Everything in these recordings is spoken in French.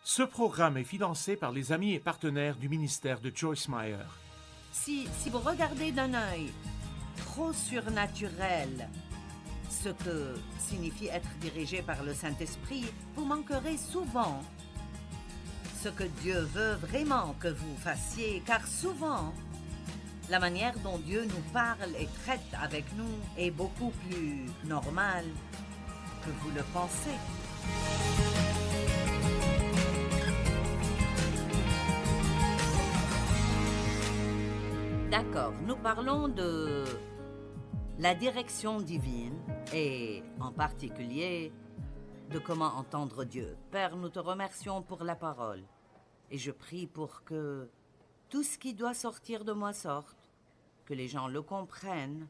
Ce programme est financé par les amis et partenaires du ministère de Joyce Meyer. Si vous regardez d'un œil trop surnaturel ce que signifie être dirigé par le Saint-Esprit, vous manquerez souvent ce que Dieu veut vraiment que vous fassiez, car souvent, la manière dont Dieu nous parle et traite avec nous est beaucoup plus normale que vous le pensez. D'accord, nous parlons de la direction divine et en particulier de comment entendre Dieu. Père, nous te remercions pour la parole et je prie pour que tout ce qui doit sortir de moi sorte, que les gens le comprennent,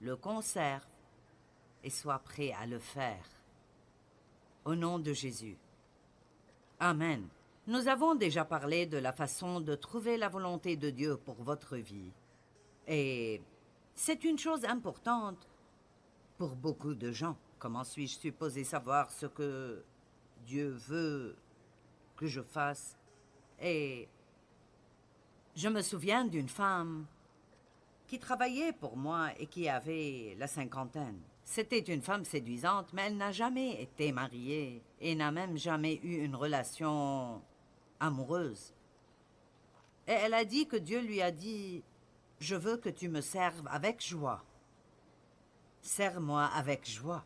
le conservent et soient prêts à le faire. Au nom de Jésus. Amen. Nous avons déjà parlé de la façon de trouver la volonté de Dieu pour votre vie. Et c'est une chose importante pour beaucoup de gens. Comment suis-je supposé savoir ce que Dieu veut que je fasse? Et je me souviens d'une femme qui travaillait pour moi et qui avait la cinquantaine. C'était une femme séduisante, mais elle n'a jamais été mariée et n'a même jamais eu une relation amoureuse. Et elle a dit que Dieu lui a dit « Je veux que tu me serves avec joie. Sers-moi avec joie. »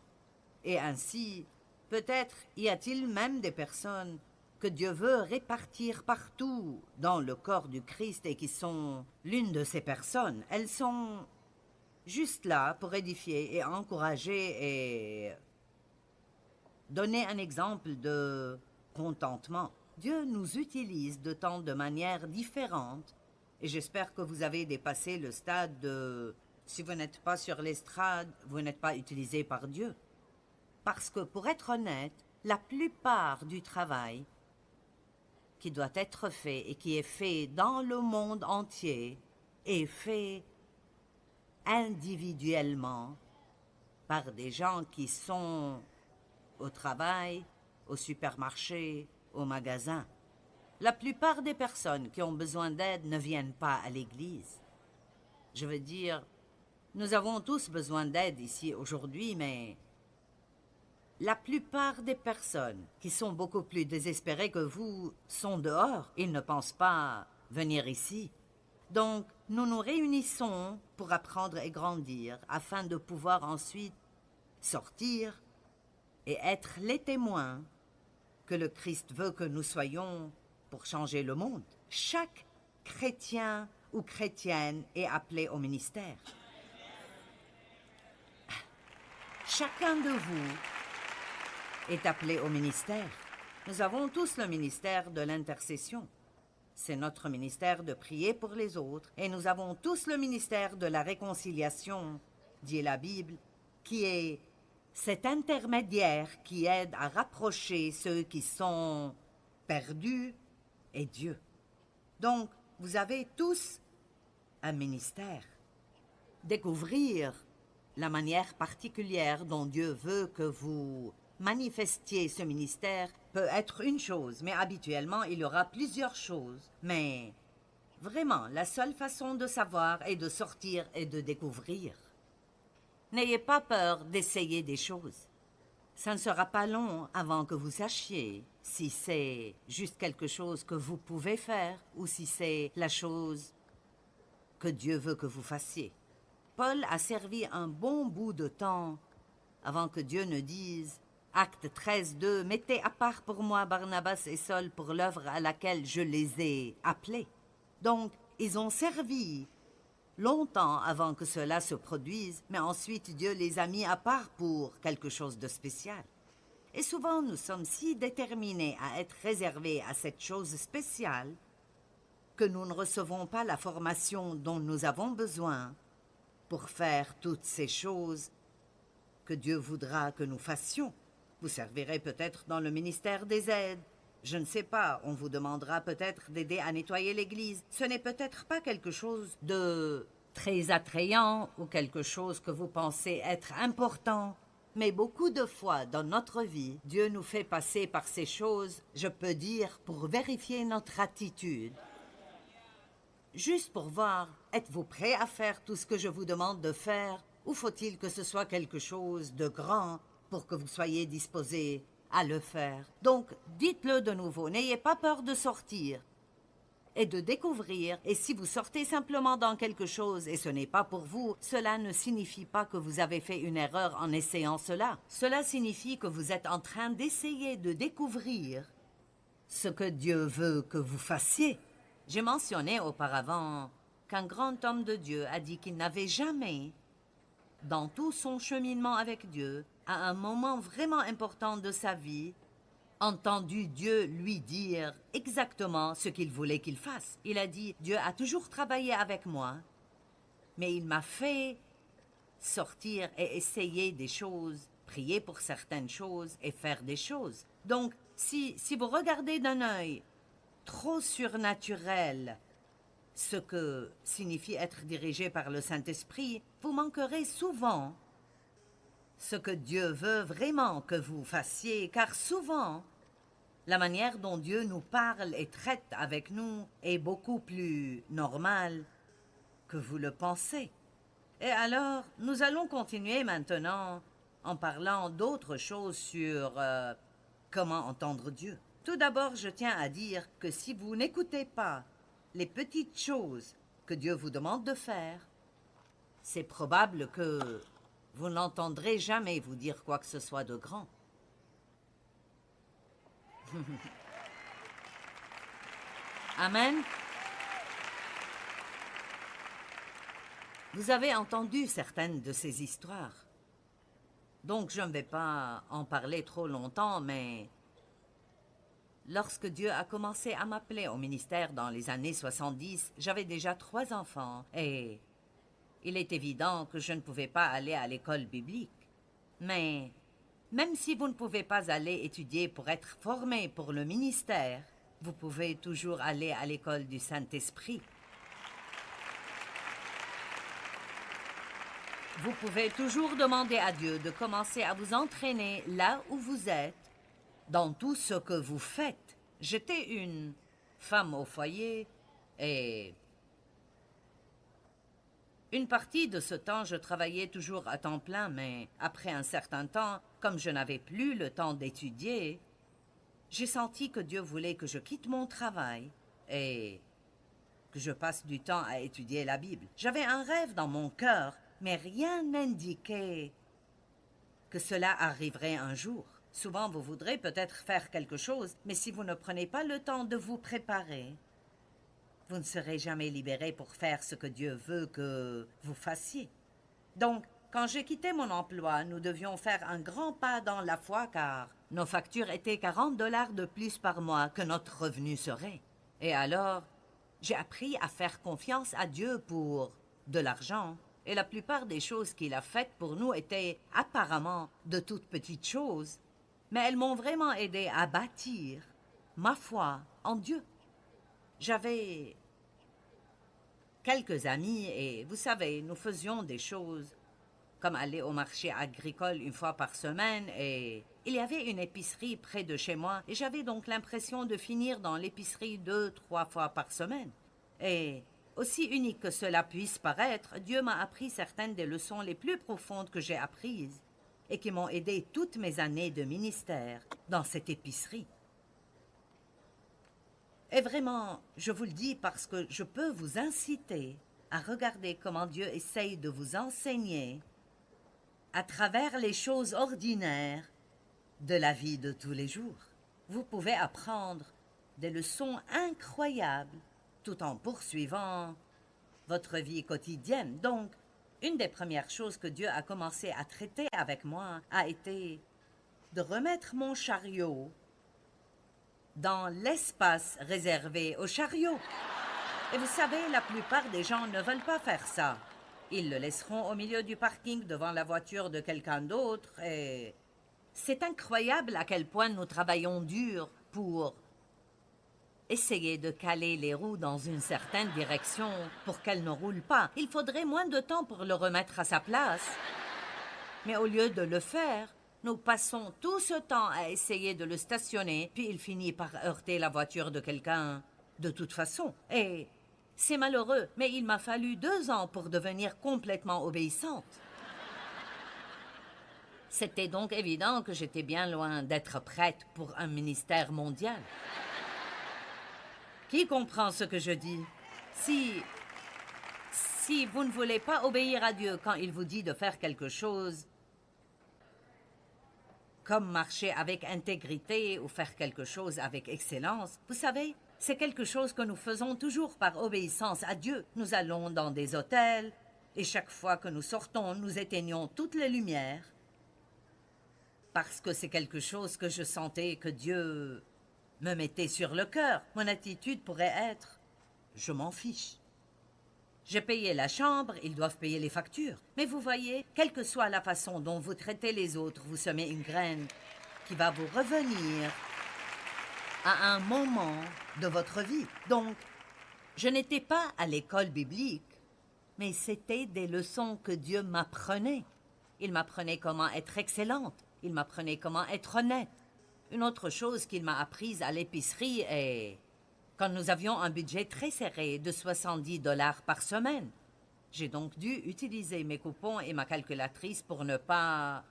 Et ainsi, peut-être y a-t-il même des personnes que Dieu veut répartir partout dans le corps du Christ et qui sont l'une de ces personnes. Elles sont juste là pour édifier et encourager et donner un exemple de contentement. Dieu nous utilise de tant de manières différentes et j'espère que vous avez dépassé le stade de « si vous n'êtes pas sur l'estrade, vous n'êtes pas utilisé par Dieu ». Parce que, pour être honnête, la plupart du travail qui doit être fait et qui est fait dans le monde entier est fait individuellement par des gens qui sont au travail, au supermarché, au magasin. La plupart des personnes qui ont besoin d'aide ne viennent pas à l'église. Je veux dire, nous avons tous besoin d'aide ici aujourd'hui, mais la plupart des personnes qui sont beaucoup plus désespérées que vous sont dehors. Ils ne pensent pas venir ici. Donc, nous nous réunissons pour apprendre et grandir afin de pouvoir ensuite sortir et être les témoins que le Christ veut que nous soyons pour changer le monde. Chaque chrétien ou chrétienne est appelé au ministère. Chacun de vous est appelé au ministère. Nous avons tous le ministère de l'intercession. C'est notre ministère de prier pour les autres. Et nous avons tous le ministère de la réconciliation, dit la Bible, qui est cet intermédiaire qui aide à rapprocher ceux qui sont perdus et Dieu. Donc, vous avez tous un ministère. Découvrir la manière particulière dont Dieu veut que vous manifestiez ce ministère peut être une chose, mais habituellement, il y aura plusieurs choses. Mais vraiment, la seule façon de savoir est de sortir et de découvrir. N'ayez pas peur d'essayer des choses. Ça ne sera pas long avant que vous sachiez si c'est juste quelque chose que vous pouvez faire ou si c'est la chose que Dieu veut que vous fassiez. Paul a servi un bon bout de temps avant que Dieu ne dise Acte 13:2, mettez à part pour moi Barnabas et Saul pour l'œuvre à laquelle je les ai appelés. Donc, ils ont servi longtemps avant que cela se produise, mais ensuite Dieu les a mis à part pour quelque chose de spécial. Et souvent, nous sommes si déterminés à être réservés à cette chose spéciale que nous ne recevons pas la formation dont nous avons besoin pour faire toutes ces choses que Dieu voudra que nous fassions. Vous servirez peut-être dans le ministère des aides. Je ne sais pas, on vous demandera peut-être d'aider à nettoyer l'église. Ce n'est peut-être pas quelque chose de très attrayant ou quelque chose que vous pensez être important, Mais beaucoup de fois dans notre vie, Dieu nous fait passer par ces choses, je peux dire, pour vérifier notre attitude. Juste pour voir, êtes-vous prêt à faire tout ce que je vous demande de faire, ou faut-il que ce soit quelque chose de grand pour que vous soyez disposé à le faire? Donc, dites-le de nouveau, n'ayez pas peur de sortir et de découvrir, et si vous sortez simplement dans quelque chose et ce n'est pas pour vous, cela ne signifie pas que vous avez fait une erreur en essayant cela. Cela signifie que vous êtes en train d'essayer de découvrir ce que Dieu veut que vous fassiez. J'ai mentionné auparavant qu'un grand homme de Dieu a dit qu'il n'avait jamais, dans tout son cheminement avec Dieu, à un moment vraiment important de sa vie, entendu Dieu lui dire exactement ce qu'il voulait qu'il fasse. Il a dit, Dieu a toujours travaillé avec moi, mais il m'a fait sortir et essayer des choses, prier pour certaines choses et faire des choses. Donc, si vous regardez d'un œil trop surnaturel ce que signifie être dirigé par le Saint-Esprit, vous manquerez souvent ce que Dieu veut vraiment que vous fassiez, car souvent, la manière dont Dieu nous parle et traite avec nous est beaucoup plus normale que vous le pensez. Et alors, nous allons continuer maintenant en parlant d'autres choses sur comment entendre Dieu. Tout d'abord, je tiens à dire que si vous n'écoutez pas les petites choses que Dieu vous demande de faire, c'est probable que vous n'entendrez jamais vous dire quoi que ce soit de grand. Amen. Vous avez entendu certaines de ces histoires. Donc je ne vais pas en parler trop longtemps, mais lorsque Dieu a commencé à m'appeler au ministère dans les années 70, j'avais déjà 3 enfants et il est évident que je ne pouvais pas aller à l'école biblique. Mais même si vous ne pouvez pas aller étudier pour être formé pour le ministère, vous pouvez toujours aller à l'école du Saint-Esprit. Vous pouvez toujours demander à Dieu de commencer à vous entraîner là où vous êtes, dans tout ce que vous faites. J'étais une femme au foyer et une partie de ce temps, je travaillais toujours à temps plein, mais après un certain temps, comme je n'avais plus le temps d'étudier, j'ai senti que Dieu voulait que je quitte mon travail et que je passe du temps à étudier la Bible. J'avais un rêve dans mon cœur, mais rien n'indiquait que cela arriverait un jour. Souvent, vous voudrez peut-être faire quelque chose, mais si vous ne prenez pas le temps de vous préparer, vous ne serez jamais libéré pour faire ce que Dieu veut que vous fassiez. Donc, quand j'ai quitté mon emploi, nous devions faire un grand pas dans la foi car nos factures étaient 40 $ de plus par mois que notre revenu serait. Et alors, j'ai appris à faire confiance à Dieu pour de l'argent. Et la plupart des choses qu'il a faites pour nous étaient apparemment de toutes petites choses, mais elles m'ont vraiment aidé à bâtir ma foi en Dieu. J'avais quelques amis et, vous savez, nous faisions des choses comme aller au marché agricole 1 fois par semaine et il y avait une épicerie près de chez moi et j'avais donc l'impression de finir dans l'épicerie 2-3 fois par semaine. Et aussi unique que cela puisse paraître, Dieu m'a appris certaines des leçons les plus profondes que j'ai apprises et qui m'ont aidé toutes mes années de ministère dans cette épicerie. Et vraiment, je vous le dis parce que je peux vous inciter à regarder comment Dieu essaye de vous enseigner à travers les choses ordinaires de la vie de tous les jours. Vous pouvez apprendre des leçons incroyables tout en poursuivant votre vie quotidienne. Donc, une des premières choses que Dieu a commencé à traiter avec moi a été de remettre mon chariot dans l'espace réservé au chariot. Et vous savez, la plupart des gens ne veulent pas faire ça. Ils le laisseront au milieu du parking devant la voiture de quelqu'un d'autre et c'est incroyable à quel point nous travaillons dur pour essayer de caler les roues dans une certaine direction pour qu'elles ne roulent pas. Il faudrait moins de temps pour le remettre à sa place. Mais au lieu de le faire, nous passons tout ce temps à essayer de le stationner, puis il finit par heurter la voiture de quelqu'un de toute façon. Et c'est malheureux, mais il m'a fallu 2 ans pour devenir complètement obéissante. C'était donc évident que j'étais bien loin d'être prête pour un ministère mondial. Qui comprend ce que je dis? Si vous ne voulez pas obéir à Dieu quand il vous dit de faire quelque chose, comme marcher avec intégrité ou faire quelque chose avec excellence, vous savez, c'est quelque chose que nous faisons toujours par obéissance à Dieu. Nous allons dans des hôtels et chaque fois que nous sortons, nous éteignons toutes les lumières parce que c'est quelque chose que je sentais que Dieu me mettait sur le cœur. Mon attitude pourrait être « je m'en fiche ». J'ai payé la chambre, ils doivent payer les factures. Mais vous voyez, quelle que soit la façon dont vous traitez les autres, vous semez une graine qui va vous revenir à un moment de votre vie. Donc, je n'étais pas à l'école biblique, mais c'était des leçons que Dieu m'apprenait. Il m'apprenait comment être excellente. Il m'apprenait comment être honnête. Une autre chose qu'il m'a apprise à l'épicerie est... quand nous avions un budget très serré de 70 $ par semaine. J'ai donc dû utiliser mes coupons et ma calculatrice pour ne pas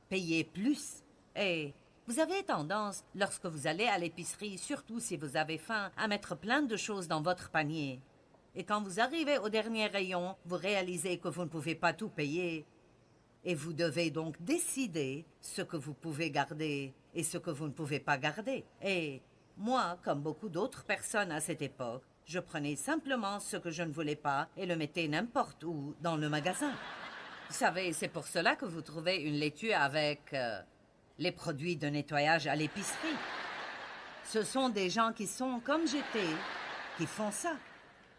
payer plus. Et vous avez tendance, lorsque vous allez à l'épicerie, surtout si vous avez faim, à mettre plein de choses dans votre panier. Et quand vous arrivez au dernier rayon, vous réalisez que vous ne pouvez pas tout payer. Et vous devez donc décider ce que vous pouvez garder et ce que vous ne pouvez pas garder. Et moi, comme beaucoup d'autres personnes à cette époque, je prenais simplement ce que je ne voulais pas et le mettais n'importe où dans le magasin. Vous savez, c'est pour cela que vous trouvez une laitue avec les produits de nettoyage à l'épicerie. Ce sont des gens qui sont comme j'étais, qui font ça.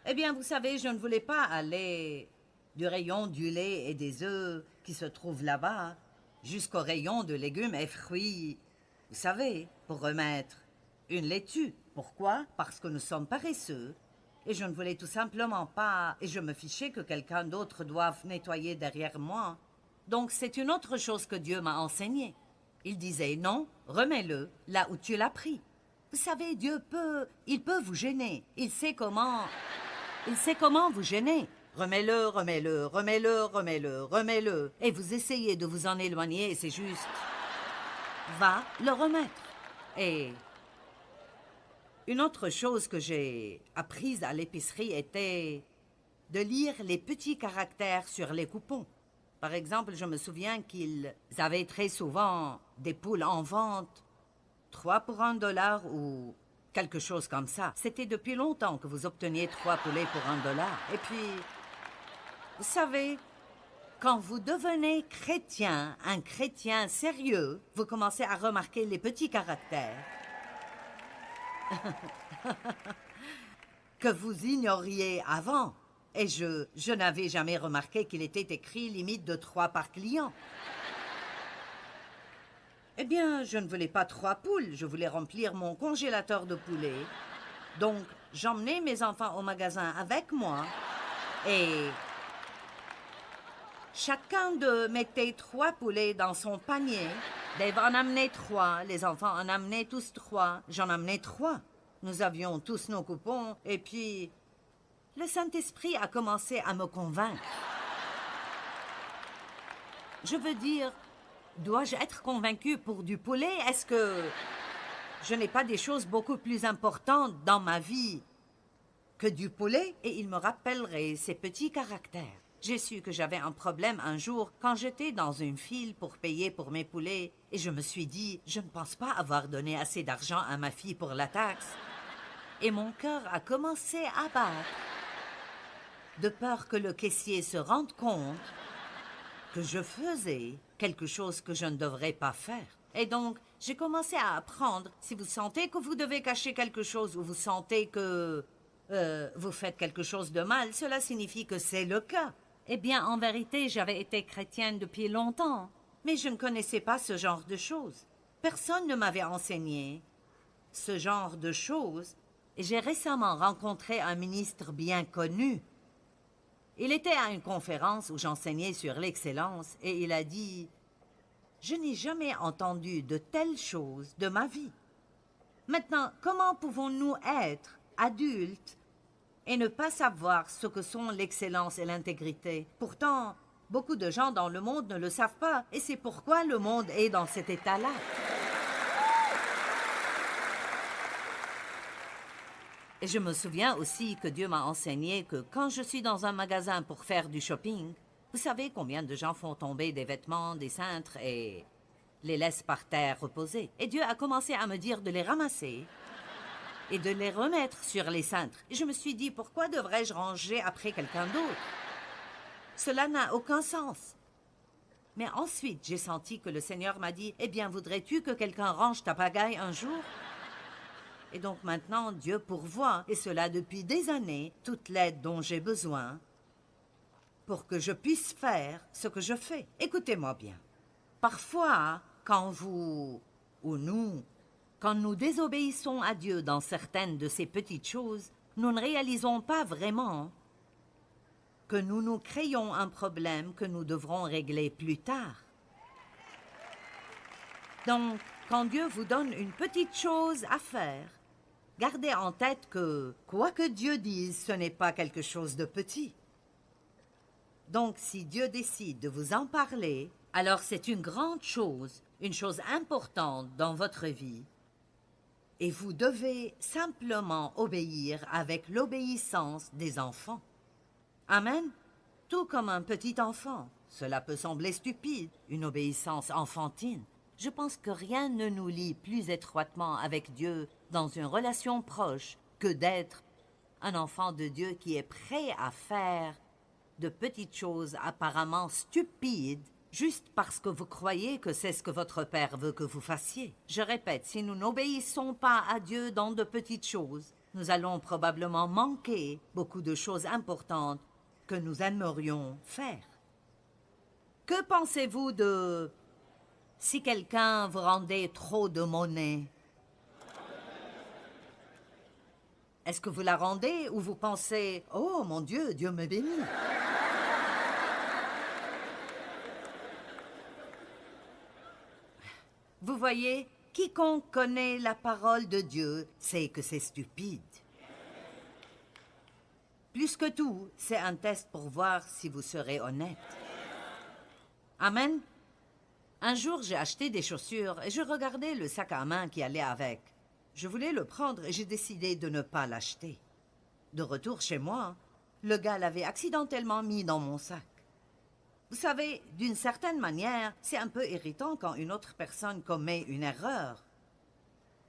Eh bien, vous savez, je ne voulais pas aller du rayon du lait et des œufs qui se trouve là-bas jusqu'au rayon de légumes et fruits, vous savez, pour remettre une laitue. Pourquoi? Parce que nous sommes paresseux. Et je ne voulais tout simplement pas... Et je me fichais que quelqu'un d'autre doive nettoyer derrière moi. Donc c'est une autre chose que Dieu m'a enseigné. Il disait, non, remets-le là où tu l'as pris. Vous savez, Dieu peut... Il peut vous gêner. Il sait comment vous gêner. Remets-le, remets-le, remets-le, remets-le, remets-le. Et vous essayez de vous en éloigner et c'est juste... Va le remettre. Et... une autre chose que j'ai apprise à l'épicerie était de lire les petits caractères sur les coupons. Par exemple, je me souviens qu'ils avaient très souvent des poules en vente, 3 pour $1 ou quelque chose comme ça. C'était depuis longtemps que vous obteniez 3 poulets pour $1. Et puis, vous savez, quand vous devenez chrétien, un chrétien sérieux, vous commencez à remarquer les petits caractères que vous ignoriez avant. Et je n'avais jamais remarqué qu'il était écrit limite de 3 par client. Eh bien, je ne voulais pas 3 poules, je voulais remplir mon congélateur de poulet. Donc, j'emmenais mes enfants au magasin avec moi et chacun d'eux mettait 3 poulets dans son panier. Dave en amenait 3, les enfants en amenaient tous 3, j'en amenais 3. Nous avions tous nos coupons, et puis le Saint-Esprit a commencé à me convaincre. Je veux dire, dois-je être convaincue pour du poulet? Est-ce que je n'ai pas des choses beaucoup plus importantes dans ma vie que du poulet? Et il me rappellerait ces petits caractères. J'ai su que j'avais un problème un jour quand j'étais dans une file pour payer pour mes poulets et je me suis dit, je ne pense pas avoir donné assez d'argent à ma fille pour la taxe. Et mon cœur a commencé à battre, de peur que le caissier se rende compte que je faisais quelque chose que je ne devrais pas faire. Et donc, j'ai commencé à apprendre, si vous sentez que vous devez cacher quelque chose ou vous sentez que vous faites quelque chose de mal, cela signifie que c'est le cas. Eh bien, en vérité, j'avais été chrétienne depuis longtemps, mais je ne connaissais pas ce genre de choses. Personne ne m'avait enseigné ce genre de choses, et j'ai récemment rencontré un ministre bien connu. Il était à une conférence où j'enseignais sur l'excellence, et il a dit Je n'ai jamais entendu de telles choses de ma vie. Maintenant, comment pouvons-nous être adultes et ne pas savoir ce que sont l'excellence et l'intégrité? Pourtant, beaucoup de gens dans le monde ne le savent pas, et c'est pourquoi le monde est dans cet état-là. Et je me souviens aussi que Dieu m'a enseigné que quand je suis dans un magasin pour faire du shopping, vous savez combien de gens font tomber des vêtements, des cintres et les laissent par terre reposer. Et Dieu a commencé à me dire de les ramasser et de les remettre sur les cintres. Et je me suis dit, pourquoi devrais-je ranger après quelqu'un d'autre? Cela n'a aucun sens. Mais ensuite, j'ai senti que le Seigneur m'a dit, eh bien, voudrais-tu que quelqu'un range ta pagaille un jour? Et donc maintenant, Dieu pourvoit, et cela depuis des années, toute l'aide dont j'ai besoin pour que je puisse faire ce que je fais. Écoutez-moi bien. Parfois, quand vous, ou nous, quand nous désobéissons à Dieu dans certaines de ces petites choses, nous ne réalisons pas vraiment que nous nous créons un problème que nous devrons régler plus tard. Donc, quand Dieu vous donne une petite chose à faire, gardez en tête que, quoi que Dieu dise, ce n'est pas quelque chose de petit. Donc, si Dieu décide de vous en parler, alors c'est une grande chose, une chose importante dans votre vie. Et vous devez simplement obéir avec l'obéissance des enfants. Amen. Tout comme un petit enfant. Cela peut sembler stupide, une obéissance enfantine. Je pense que rien ne nous lie plus étroitement avec Dieu dans une relation proche que d'être un enfant de Dieu qui est prêt à faire de petites choses apparemment stupides juste parce que vous croyez que c'est ce que votre Père veut que vous fassiez. Je répète, si nous n'obéissons pas à Dieu dans de petites choses, nous allons probablement manquer beaucoup de choses importantes que nous aimerions faire. Que pensez-vous de si quelqu'un vous rendait trop de monnaie? Est-ce que vous la rendez ou vous pensez « Oh mon Dieu, Dieu me bénit » ? Vous voyez, quiconque connaît la parole de Dieu sait que c'est stupide. Plus que tout, c'est un test pour voir si vous serez honnête. Amen. Un jour, j'ai acheté des chaussures et je regardais le sac à main qui allait avec. Je voulais le prendre et j'ai décidé de ne pas l'acheter. De retour chez moi, le gars l'avait accidentellement mis dans mon sac. Vous savez, d'une certaine manière, c'est un peu irritant quand une autre personne commet une erreur.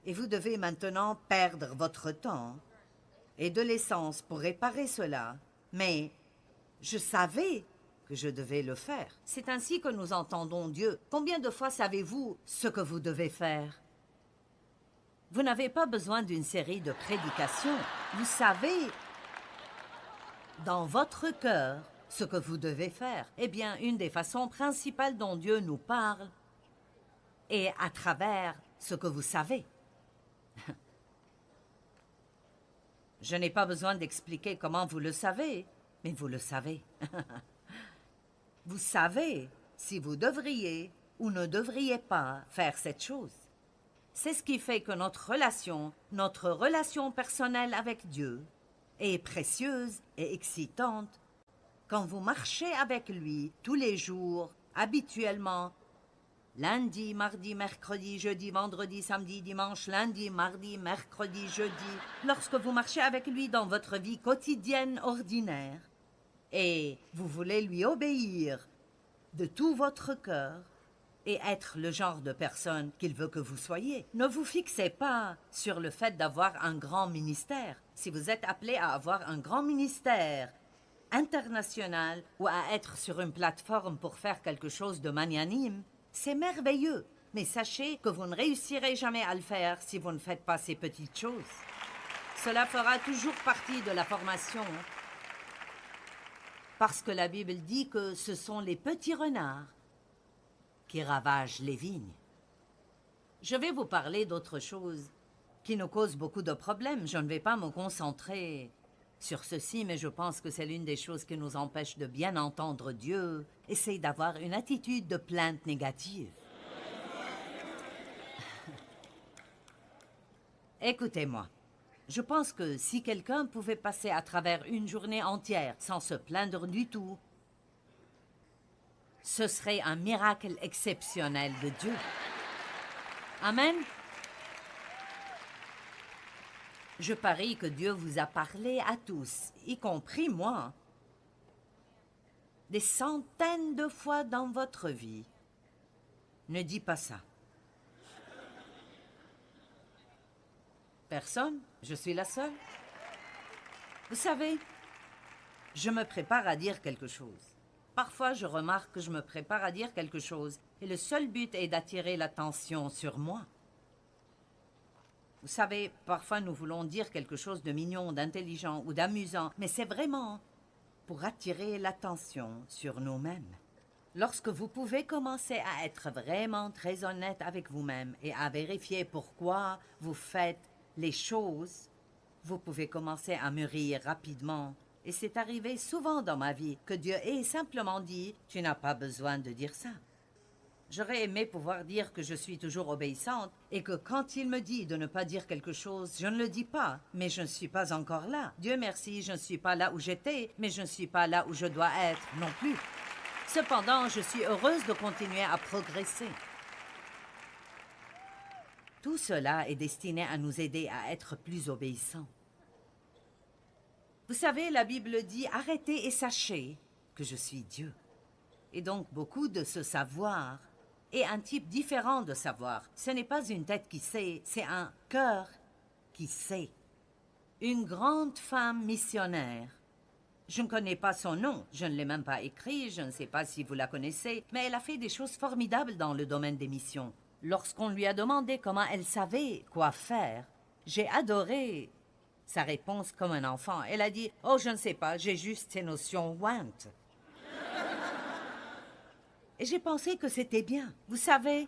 Et vous devez maintenant perdre votre temps et de l'essence pour réparer cela. Mais je savais que je devais le faire. C'est ainsi que nous entendons Dieu. Combien de fois savez-vous ce que vous devez faire? Vous n'avez pas besoin d'une série de prédications. Vous savez, dans votre cœur, ce que vous devez faire. Eh bien, une des façons principales dont Dieu nous parle est à travers ce que vous savez. Je n'ai pas besoin d'expliquer comment vous le savez, mais vous le savez. Vous savez si vous devriez ou ne devriez pas faire cette chose. C'est ce qui fait que notre relation personnelle avec Dieu est précieuse et excitante quand vous marchez avec lui tous les jours, habituellement, lundi, mardi, mercredi, jeudi, vendredi, samedi, dimanche, lundi, mardi, mercredi, jeudi, lorsque vous marchez avec lui dans votre vie quotidienne ordinaire, et vous voulez lui obéir de tout votre cœur et être le genre de personne qu'il veut que vous soyez. Ne vous fixez pas sur le fait d'avoir un grand ministère. Si vous êtes appelé à avoir un grand ministère international ou à être sur une plateforme pour faire quelque chose de magnanime, c'est merveilleux. Mais sachez que vous ne réussirez jamais à le faire si vous ne faites pas ces petites choses. Cela fera toujours partie de la formation. Parce que la Bible dit que ce sont les petits renards qui ravagent les vignes. Je vais vous parler d'autre chose qui nous cause beaucoup de problèmes. Je ne vais pas me concentrer sur ceci, mais je pense que c'est l'une des choses qui nous empêche de bien entendre Dieu. Essaye d'avoir une attitude de plainte négative. Écoutez-moi. Je pense que si quelqu'un pouvait passer à travers une journée entière sans se plaindre du tout, ce serait un miracle exceptionnel de Dieu. Amen. Je parie que Dieu vous a parlé à tous, y compris moi, des centaines de fois dans votre vie. Ne dis pas ça. Personne? Je suis la seule? Vous savez, je me prépare à dire quelque chose. Parfois, je remarque que je me prépare à dire quelque chose et le seul but est d'attirer l'attention sur moi. Vous savez, parfois nous voulons dire quelque chose de mignon, d'intelligent ou d'amusant, mais c'est vraiment pour attirer l'attention sur nous-mêmes. Lorsque vous pouvez commencer à être vraiment très honnête avec vous-même et à vérifier pourquoi vous faites les choses, vous pouvez commencer à mûrir rapidement. Et c'est arrivé souvent dans ma vie que Dieu ait simplement dit « Tu n'as pas besoin de dire ça ». J'aurais aimé pouvoir dire que je suis toujours obéissante et que quand il me dit de ne pas dire quelque chose, je ne le dis pas, mais je ne suis pas encore là. Dieu merci, je ne suis pas là où j'étais, mais je ne suis pas là où je dois être non plus. Cependant, je suis heureuse de continuer à progresser. Tout cela est destiné à nous aider à être plus obéissants. Vous savez, la Bible dit « Arrêtez et sachez que je suis Dieu ». Et donc, beaucoup de ce savoir est un type différent de savoir. Ce n'est pas une tête qui sait, c'est un cœur qui sait. Une grande femme missionnaire. Je ne connais pas son nom, je ne l'ai même pas écrit, je ne sais pas si vous la connaissez, mais elle a fait des choses formidables dans le domaine des missions. Lorsqu'on lui a demandé comment elle savait quoi faire, j'ai adoré sa réponse comme un enfant. Elle a dit « Oh, je ne sais pas, j'ai juste ces notions WANT ». Et j'ai pensé que c'était bien. Vous savez,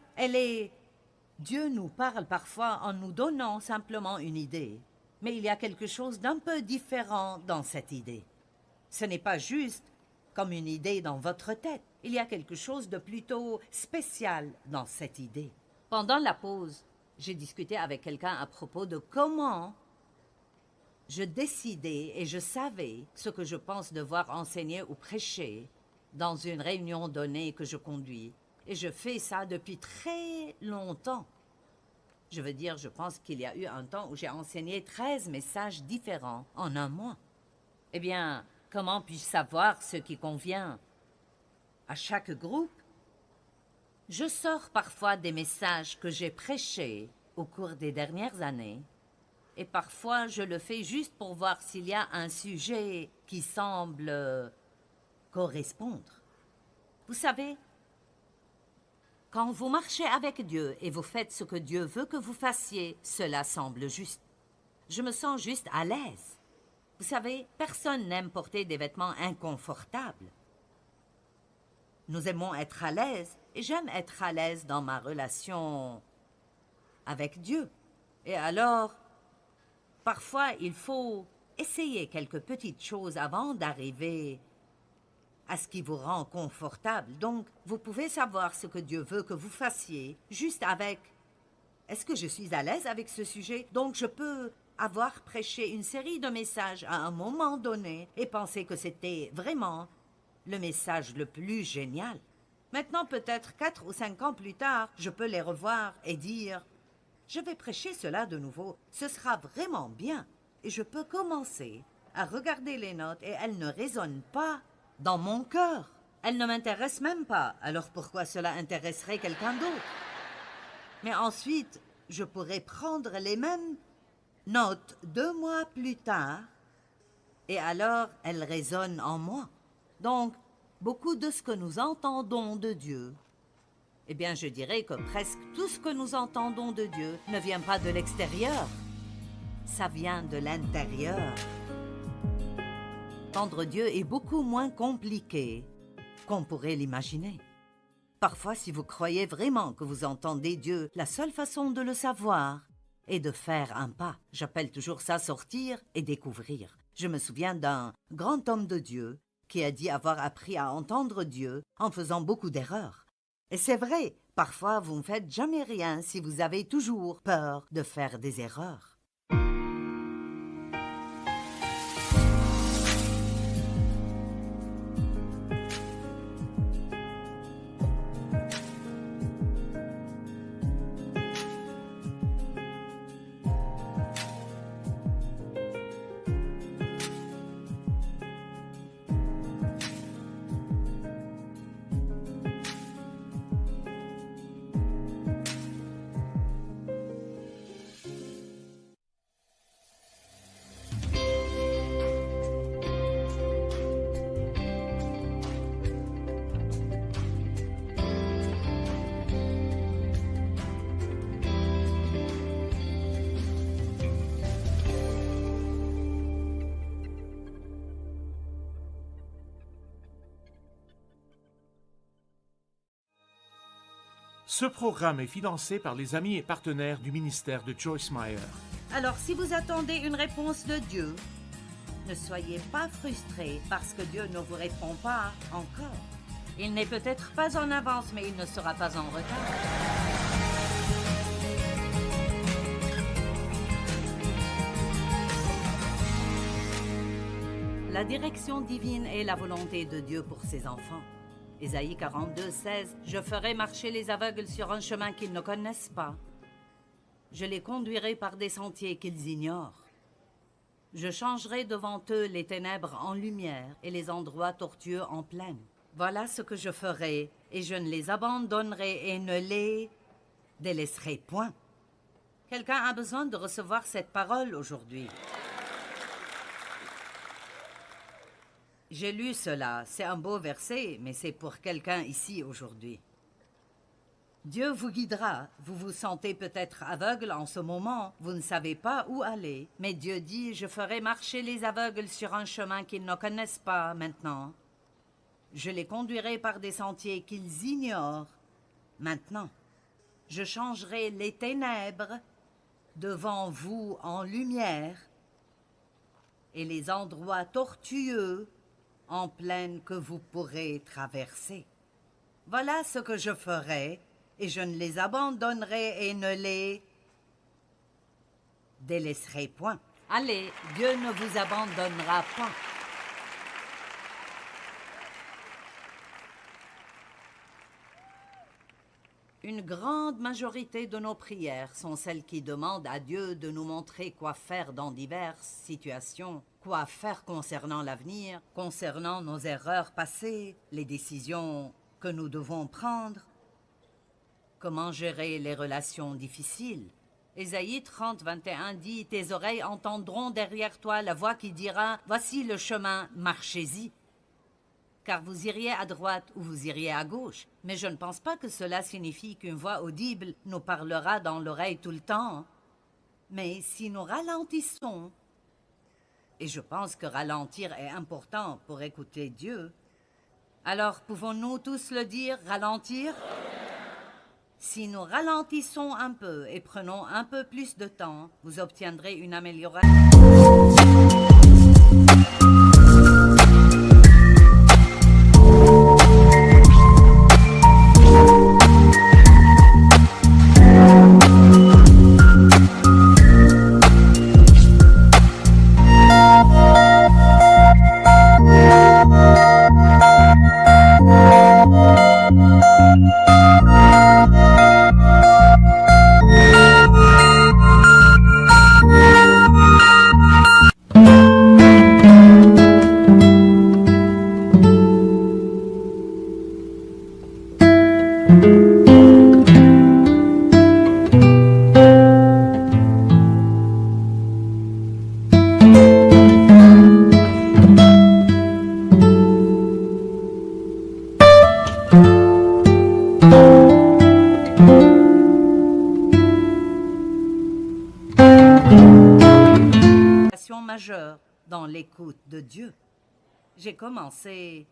Dieu nous parle parfois en nous donnant simplement une idée. Mais il y a quelque chose d'un peu différent dans cette idée. Ce n'est pas juste comme une idée dans votre tête. Il y a quelque chose de plutôt spécial dans cette idée. Pendant la pause, j'ai discuté avec quelqu'un à propos de comment je décidais et je savais ce que je pense devoir enseigner ou prêcher dans une réunion donnée que je conduis. Et je fais ça depuis très longtemps. Je veux dire, je pense qu'il y a eu un temps où j'ai enseigné 13 messages différents en un mois. Eh bien, comment puis-je savoir ce qui convient à chaque groupe? Je sors parfois des messages que j'ai prêchés au cours des dernières années, et parfois je le fais juste pour voir s'il y a un sujet qui semble correspondre. Vous savez, quand vous marchez avec Dieu et vous faites ce que Dieu veut que vous fassiez, cela semble juste. Je me sens juste à l'aise. Vous savez, personne n'aime porter des vêtements inconfortables. Nous aimons être à l'aise, et j'aime être à l'aise dans ma relation avec Dieu. Et alors, parfois, il faut essayer quelques petites choses avant d'arriver à ce qui vous rend confortable. Donc, vous pouvez savoir ce que Dieu veut que vous fassiez juste avec « Est-ce que je suis à l'aise avec ce sujet? » Donc, je peux avoir prêché une série de messages à un moment donné et penser que c'était vraiment le message le plus génial. Maintenant, peut-être 4 ou 5 ans plus tard, je peux les revoir et dire « Je vais prêcher cela de nouveau. Ce sera vraiment bien. » Et je peux commencer à regarder les notes et elles ne résonnent pas dans mon cœur. Elles ne m'intéressent même pas. Alors pourquoi cela intéresserait quelqu'un d'autre? Mais ensuite, je pourrais prendre les mêmes notes 2 mois plus tard et alors elles résonnent en moi. Donc, beaucoup de ce que nous entendons de Dieu, eh bien, je dirais que presque tout ce que nous entendons de Dieu ne vient pas de l'extérieur. Ça vient de l'intérieur. Entendre Dieu est beaucoup moins compliqué qu'on pourrait l'imaginer. Parfois, si vous croyez vraiment que vous entendez Dieu, la seule façon de le savoir est de faire un pas. J'appelle toujours ça sortir et découvrir. Je me souviens d'un grand homme de Dieu qui a dit avoir appris à entendre Dieu en faisant beaucoup d'erreurs. Et c'est vrai, parfois vous ne faites jamais rien si vous avez toujours peur de faire des erreurs. Ce programme est financé par les amis et partenaires du ministère de Joyce Meyer. Alors, si vous attendez une réponse de Dieu, ne soyez pas frustrés parce que Dieu ne vous répond pas encore. Il n'est peut-être pas en avance, mais il ne sera pas en retard. La direction divine est la volonté de Dieu pour ses enfants. Ésaïe 42, 16. « Je ferai marcher les aveugles sur un chemin qu'ils ne connaissent pas. Je les conduirai par des sentiers qu'ils ignorent. Je changerai devant eux les ténèbres en lumière et les endroits tortueux en plaine. Voilà ce que je ferai, et je ne les abandonnerai et ne les délaisserai point. » Quelqu'un a besoin de recevoir cette parole aujourd'hui. J'ai lu cela, c'est un beau verset, mais c'est pour quelqu'un ici aujourd'hui. Dieu vous guidera, vous vous sentez peut-être aveugle en ce moment, vous ne savez pas où aller, mais Dieu dit « Je ferai marcher les aveugles sur un chemin qu'ils ne connaissent pas maintenant. Je les conduirai par des sentiers qu'ils ignorent maintenant. Je changerai les ténèbres devant vous en lumière et les endroits tortueux en plaine que vous pourrez traverser. Voilà ce que je ferai, et je ne les abandonnerai et ne les délaisserai point. » Allez, Dieu ne vous abandonnera point. Une grande majorité de nos prières sont celles qui demandent à Dieu de nous montrer quoi faire dans diverses situations, quoi faire concernant l'avenir, concernant nos erreurs passées, les décisions que nous devons prendre, comment gérer les relations difficiles. Ésaïe 30, 21 dit « Tes oreilles entendront derrière toi la voix qui dira « Voici le chemin, marchez-y ». Car vous iriez à droite ou vous iriez à gauche. Mais je ne pense pas que cela signifie qu'une voix audible nous parlera dans l'oreille tout le temps. Mais si nous ralentissons, et je pense que ralentir est important pour écouter Dieu, alors pouvons-nous tous le dire, ralentir? Si nous ralentissons un peu et prenons un peu plus de temps, vous obtiendrez une amélioration. Majeure dans l'écoute de Dieu. J'ai commencé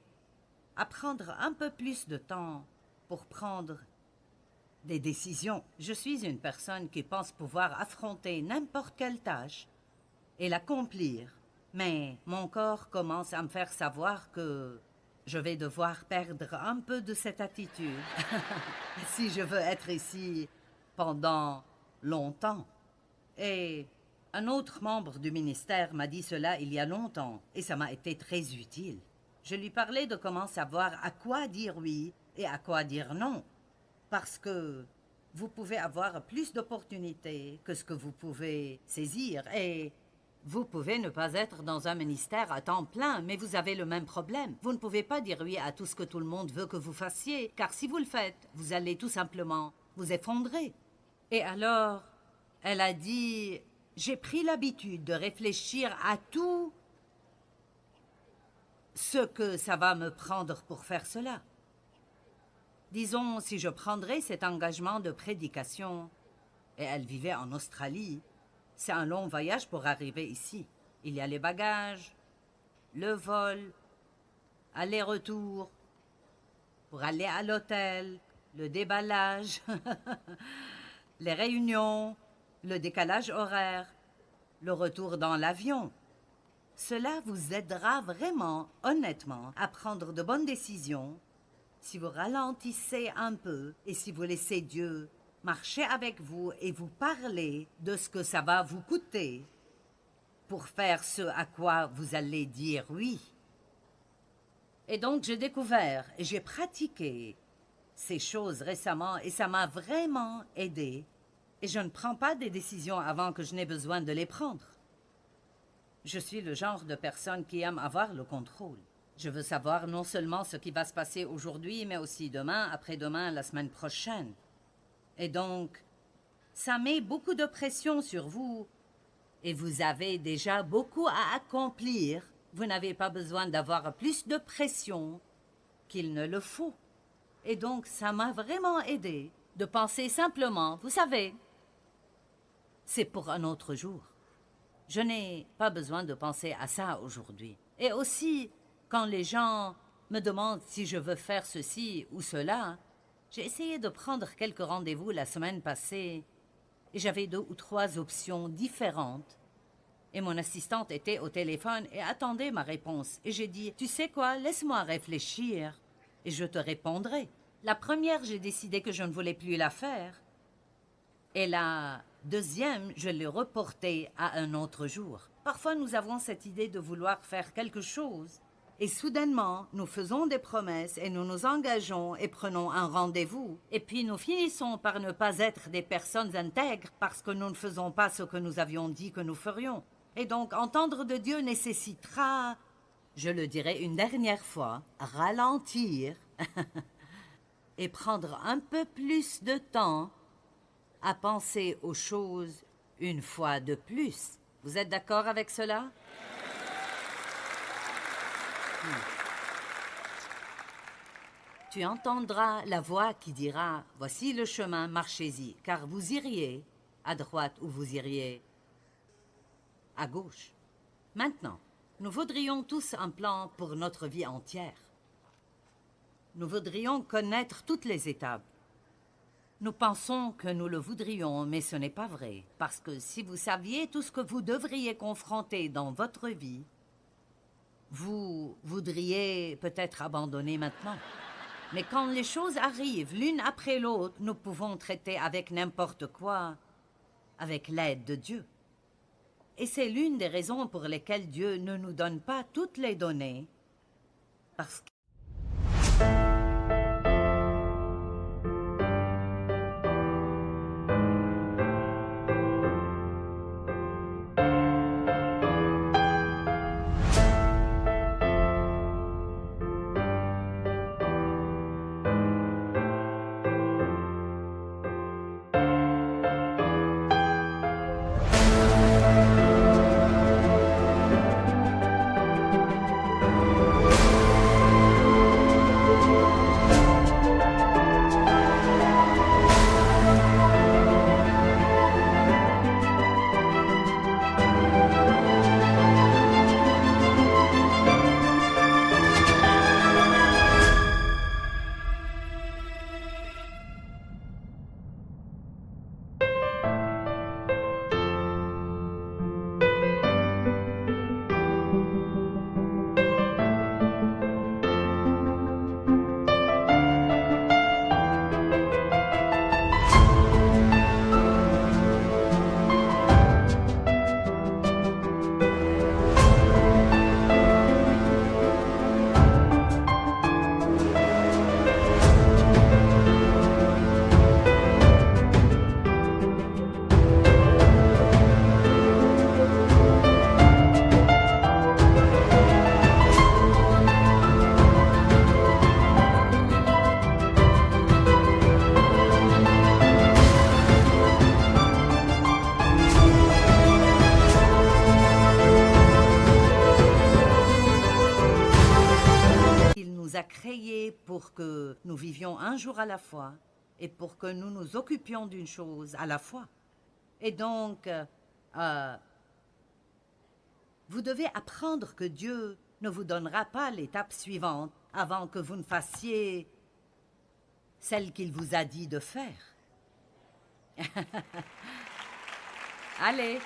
à prendre un peu plus de temps pour prendre des décisions. Je suis une personne qui pense pouvoir affronter n'importe quelle tâche et l'accomplir, mais mon corps commence à me faire savoir que je vais devoir perdre un peu de cette attitude si je veux être ici pendant longtemps. Et un autre membre du ministère m'a dit cela il y a longtemps et ça m'a été très utile. Je lui parlais de comment savoir à quoi dire oui et à quoi dire non. Parce que vous pouvez avoir plus d'opportunités que ce que vous pouvez saisir et vous pouvez ne pas être dans un ministère à temps plein, mais vous avez le même problème. Vous ne pouvez pas dire oui à tout ce que tout le monde veut que vous fassiez, car si vous le faites, vous allez tout simplement vous effondrer. Et alors, elle a dit... J'ai pris l'habitude de réfléchir à tout ce que ça va me prendre pour faire cela. Disons, si je prendrais cet engagement de prédication, et elle vivait en Australie, c'est un long voyage pour arriver ici. Il y a les bagages, le vol, aller-retour, pour aller à l'hôtel, le déballage, les réunions, le décalage horaire, le retour dans l'avion. Cela vous aidera vraiment, honnêtement, à prendre de bonnes décisions si vous ralentissez un peu et si vous laissez Dieu marcher avec vous et vous parler de ce que ça va vous coûter pour faire ce à quoi vous allez dire oui. Et donc j'ai découvert et j'ai pratiqué ces choses récemment et ça m'a vraiment aidé. Et je ne prends pas des décisions avant que je n'ai besoin de les prendre. Je suis le genre de personne qui aime avoir le contrôle. Je veux savoir non seulement ce qui va se passer aujourd'hui, mais aussi demain, après-demain, la semaine prochaine. Et donc, ça met beaucoup de pression sur vous. Et vous avez déjà beaucoup à accomplir. Vous n'avez pas besoin d'avoir plus de pression qu'il ne le faut. Et donc, ça m'a vraiment aidé de penser simplement, vous savez, c'est pour un autre jour. Je n'ai pas besoin de penser à ça aujourd'hui. Et aussi, quand les gens me demandent si je veux faire ceci ou cela, j'ai essayé de prendre quelques rendez-vous la semaine passée et j'avais 2 ou 3 options différentes. Et mon assistante était au téléphone et attendait ma réponse. Et j'ai dit, tu sais quoi, laisse-moi réfléchir et je te répondrai. La première, j'ai décidé que je ne voulais plus la faire. Et la deuxième, je l'ai reportée à un autre jour. Parfois, nous avons cette idée de vouloir faire quelque chose. Et soudainement, nous faisons des promesses et nous nous engageons et prenons un rendez-vous. Et puis nous finissons par ne pas être des personnes intègres parce que nous ne faisons pas ce que nous avions dit que nous ferions. Et donc, entendre de Dieu nécessitera, je le dirai une dernière fois, ralentir et prendre un peu plus de temps à penser aux choses une fois de plus. Vous êtes d'accord avec cela? Tu entendras la voix qui dira « Voici le chemin, marchez-y », car vous iriez à droite ou vous iriez à gauche. Maintenant, nous voudrions tous un plan pour notre vie entière. Nous voudrions connaître toutes les étapes. Nous pensons que nous le voudrions, mais ce n'est pas vrai, parce que si vous saviez tout ce que vous devriez confronter dans votre vie, vous voudriez peut-être abandonner maintenant. Mais quand les choses arrivent l'une après l'autre, nous pouvons traiter avec n'importe quoi, avec l'aide de Dieu. Et c'est l'une des raisons pour lesquelles Dieu ne nous donne pas toutes les données, parce que créé pour que nous vivions un jour à la fois et pour que nous nous occupions d'une chose à la fois. Et donc, vous devez apprendre que Dieu ne vous donnera pas l'étape suivante avant que vous ne fassiez celle qu'il vous a dit de faire. Allez.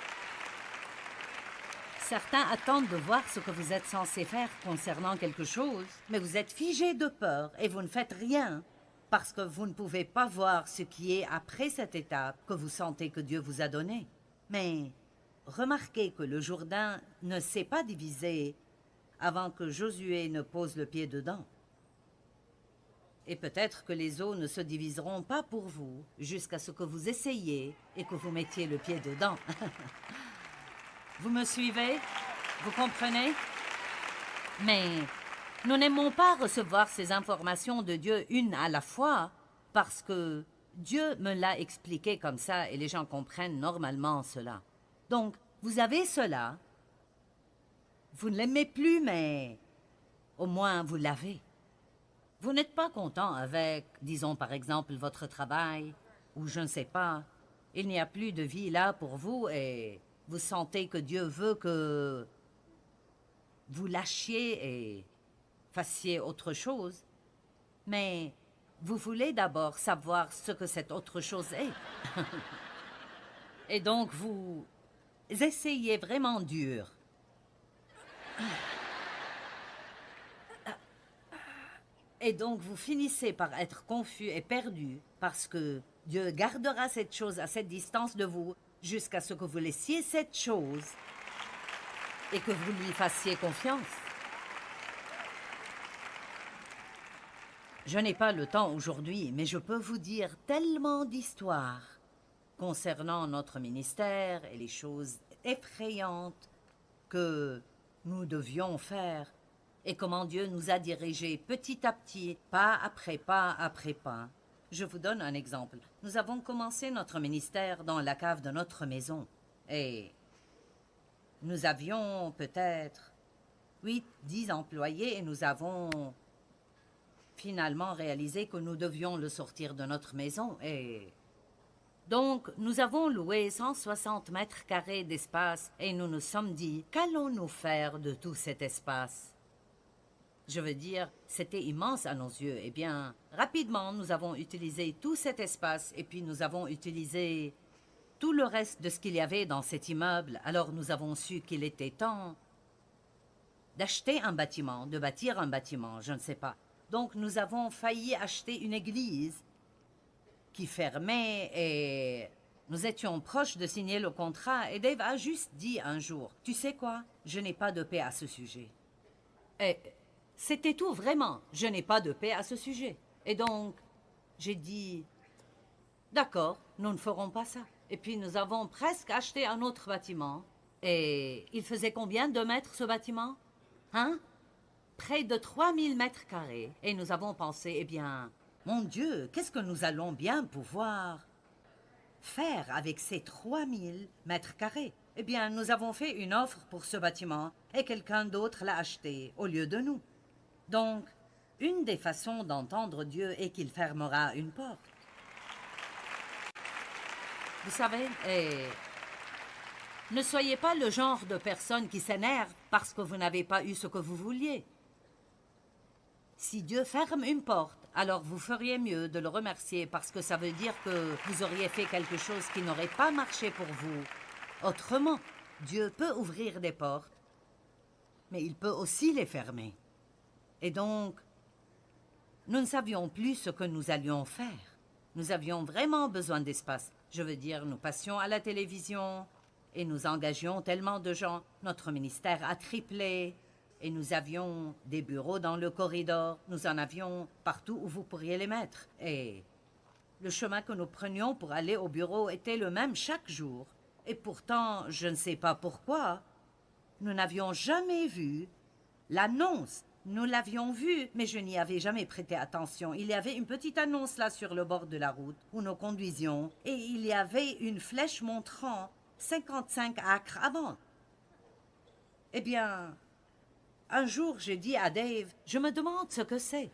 Certains attendent de voir ce que vous êtes censé faire concernant quelque chose, mais vous êtes figé de peur et vous ne faites rien parce que vous ne pouvez pas voir ce qui est après cette étape que vous sentez que Dieu vous a donnée. Mais remarquez que le Jourdain ne s'est pas divisé avant que Josué ne pose le pied dedans. Et peut-être que les eaux ne se diviseront pas pour vous jusqu'à ce que vous essayiez et que vous mettiez le pied dedans. Vous me suivez? Vous comprenez? Mais nous n'aimons pas recevoir ces informations de Dieu une à la fois parce que Dieu me l'a expliqué comme ça et les gens comprennent normalement cela. Donc, vous avez cela. Vous ne l'aimez plus, mais au moins vous l'avez. Vous n'êtes pas content avec, disons par exemple, votre travail, ou je ne sais pas. Il n'y a plus de vie là pour vous et vous sentez que Dieu veut que vous lâchiez et fassiez autre chose. Mais vous voulez d'abord savoir ce que cette autre chose est. Et donc vous essayez vraiment dur. Et donc vous finissez par être confus et perdu parce que Dieu gardera cette chose à cette distance de vous jusqu'à ce que vous laissiez cette chose et que vous lui fassiez confiance. Je n'ai pas le temps aujourd'hui, mais je peux vous dire tellement d'histoires concernant notre ministère et les choses effrayantes que nous devions faire et comment Dieu nous a dirigés petit à petit, pas après pas après pas. Je vous donne un exemple. Nous avons commencé notre ministère dans la cave de notre maison et nous avions peut-être 8, 10 employés et nous avons finalement réalisé que nous devions le sortir de notre maison et donc nous avons loué 160 mètres carrés d'espace et nous nous sommes dit qu'allons-nous faire de tout cet espace? Je veux dire, c'était immense à nos yeux. Eh bien, rapidement, nous avons utilisé tout cet espace et puis nous avons utilisé tout le reste de ce qu'il y avait dans cet immeuble. Alors nous avons su qu'il était temps d'acheter un bâtiment, de bâtir un bâtiment, je ne sais pas. Donc nous avons failli acheter une église qui fermait et nous étions proches de signer le contrat et Dave a juste dit un jour, « Tu sais quoi? Je n'ai pas de paix à ce sujet. » Et c'était tout, vraiment. Je n'ai pas de paix à ce sujet. Et donc, j'ai dit, d'accord, nous ne ferons pas ça. Et puis, nous avons presque acheté un autre bâtiment. Et il faisait combien de mètres, ce bâtiment? Hein? Près de 3000 mètres carrés. Et nous avons pensé, eh bien, mon Dieu, qu'est-ce que nous allons bien pouvoir faire avec ces 3000 mètres carrés? Eh bien, nous avons fait une offre pour ce bâtiment et quelqu'un d'autre l'a acheté au lieu de nous. Donc, une des façons d'entendre Dieu est qu'il fermera une porte. Vous savez, ne soyez pas le genre de personne qui s'énerve parce que vous n'avez pas eu ce que vous vouliez. Si Dieu ferme une porte, alors vous feriez mieux de le remercier parce que ça veut dire que vous auriez fait quelque chose qui n'aurait pas marché pour vous. Autrement, Dieu peut ouvrir des portes, mais il peut aussi les fermer. Et donc, nous ne savions plus ce que nous allions faire. Nous avions vraiment besoin d'espace. Je veux dire, nous passions à la télévision et nous engagions tellement de gens. Notre ministère a triplé et nous avions des bureaux dans le corridor. Nous en avions partout où vous pourriez les mettre. Et le chemin que nous prenions pour aller au bureau était le même chaque jour. Et pourtant, je ne sais pas pourquoi, nous n'avions jamais vu l'annonce. Nous l'avions vue, mais je n'y avais jamais prêté attention. Il y avait une petite annonce là sur le bord de la route où nous conduisions et il y avait une flèche montrant 55 acres à vendre. Eh bien, un jour, j'ai dit à Dave, je me demande ce que c'est.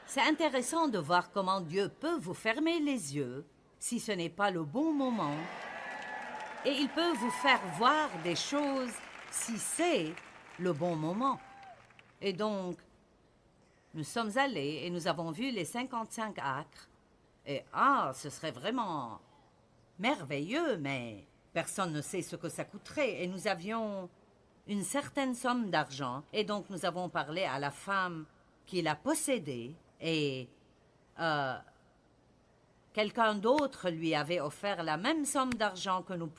C'est intéressant de voir comment Dieu peut vous fermer les yeux si ce n'est pas le bon moment et il peut vous faire voir des choses si c'est le bon moment. Et donc, Nous sommes allés et nous avons vu les 55 acres. Et ce serait vraiment merveilleux, mais personne ne sait ce que ça coûterait. Et nous avions une certaine somme d'argent. Et donc nous avons parlé à la femme qui l'a possédée. Et quelqu'un d'autre lui avait offert la même somme d'argent que nous.